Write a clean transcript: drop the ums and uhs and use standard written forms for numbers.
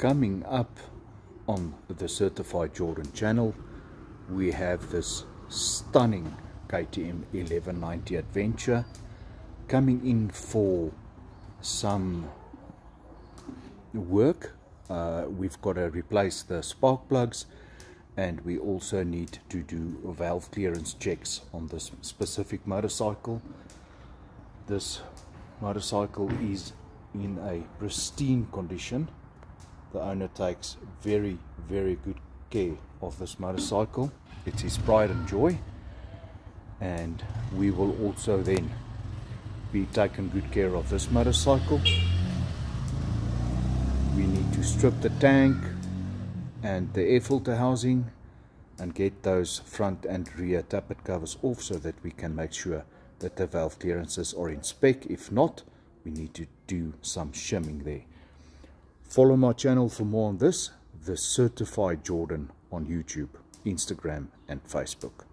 Coming up on the Certified Jordan channel, we have this stunning KTM 1190 Adventure coming in for some work. We've got to replace the spark plugs, and we also need to do valve clearance checks on this specific motorcycle. This motorcycle is in a pristine condition. The owner takes very good care of this motorcycle. It's his pride and joy, and we will also then be taking good care of this motorcycle. We need to strip the tank and the air filter housing and get those front and rear tappet covers off so that we can make sure that the valve clearances are in spec. If not, we need to do some shimming there. Follow my channel for more on this, the Certified Jordan, on YouTube, Instagram and Facebook.